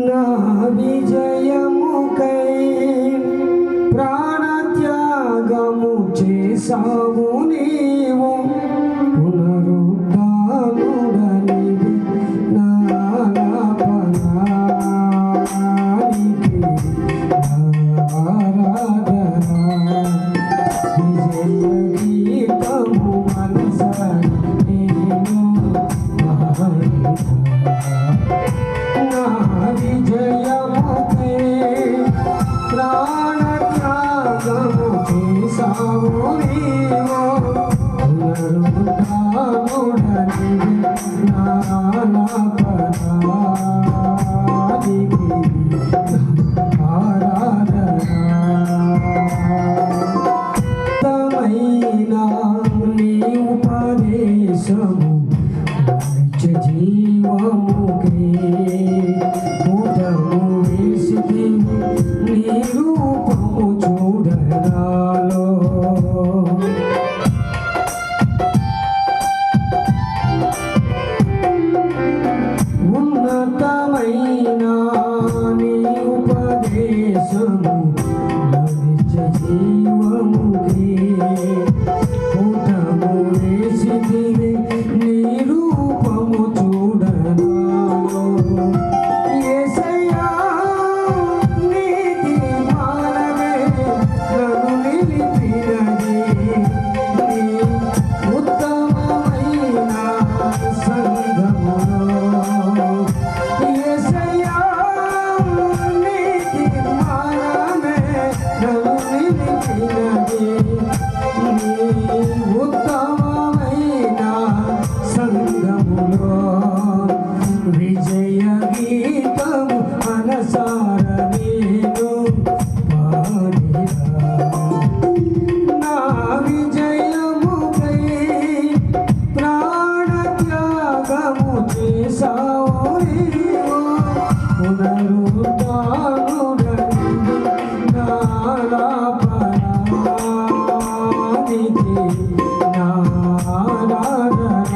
నా విజయముకై ప్రాణత్యాగము చేసావు నీవు, పునరుద్ధానుడనివి నా పనానికి ఆరాధన. విజయ గీతము మనసారి నేను నా విజయముకై ప్రాణత్యాగము చేసావు నీవు, పునరుద్ధానుడనివి నా పనానికి ఆరాధన. నీ ఉపదేశము నిత్య జీవముకే పుటము వేసితివి, నీ రూపము చూడనాలో. ఉన్నతమైన నీ ఉపదేశము నిత్య జీవముకే పుటము వేసితివి, నీ రూపము చూడనాలో. యేసయ్యా నీతి మానమే నన్ను నిలిపినది, నీ ఉత్తమమైన సంఘములో. యేసయ్యా నీతి మానమే నన్ను నిలిపినది, నీ ఉత్తమమైన సంఘములో. విజయ గీతము మనసార నేను పాడినా. నా విజయముకై ప్రాణత్యాగము చేసావు నీవు, పునరుద్ధానుడనివి నా పనానికి నా ఆరాధన.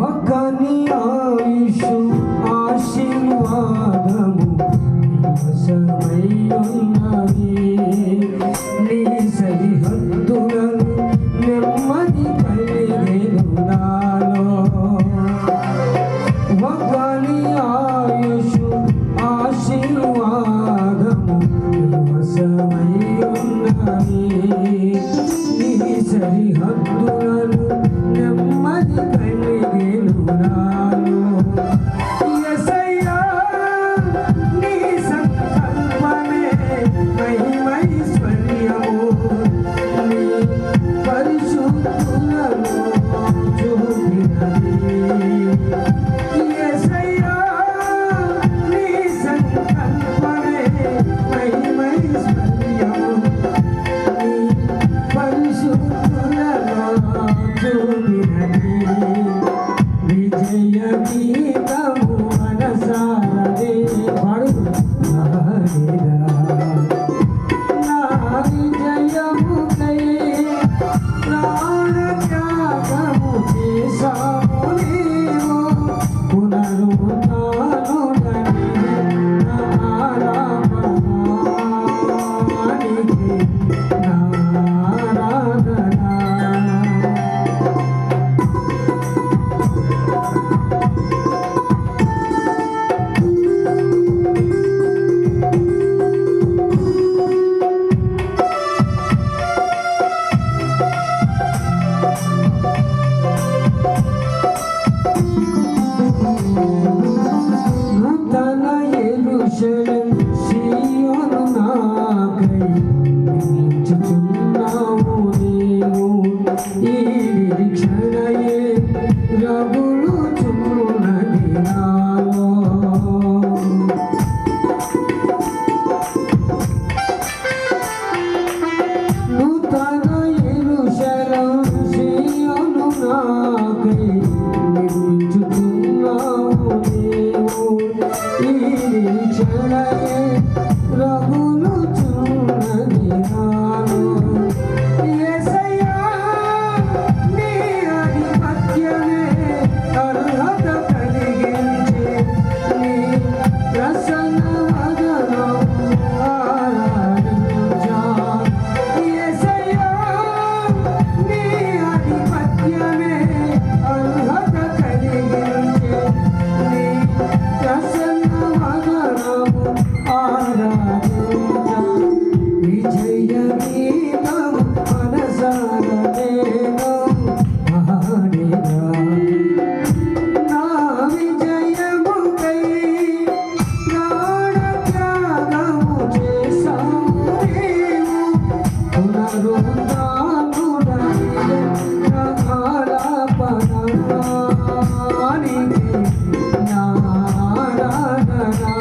ఒకని ఆయుషు ఆశీర్వాదము వశమై ఉన్నది, నీ సరిహద్దులను నెమ్మది కలిగెను నాలో. ఒకని ఆయుషు ఆశీర్వాదము వశమై ఉన్నది, నీ సరిహద్దులను నెమ్మది కలిగెను నాలో. యేసయ్యా నీ సంకల్పమే మహిమైశ్వర్యము, నీ వలె రగులుచున్నది నాలో. యేసయ్యా, నీ ఆధిపత్యమే అర్హత కలిగించే నీ ప్రసన్న వదనము ఆరాధించా. యేసయ్యా, నీ ఆధిపత్యమే అర్హత కలిగించే నీ ప్రసన్న వదనము ఆరాధించా. విజయ గీతం మనసార నేను పాడేదా. నా విజయముకై ప్రాణత్యాగము చేశావు నీవు. పునరుద్ధానుడైన నా ఆలాపనానికి నా ఆరాధన.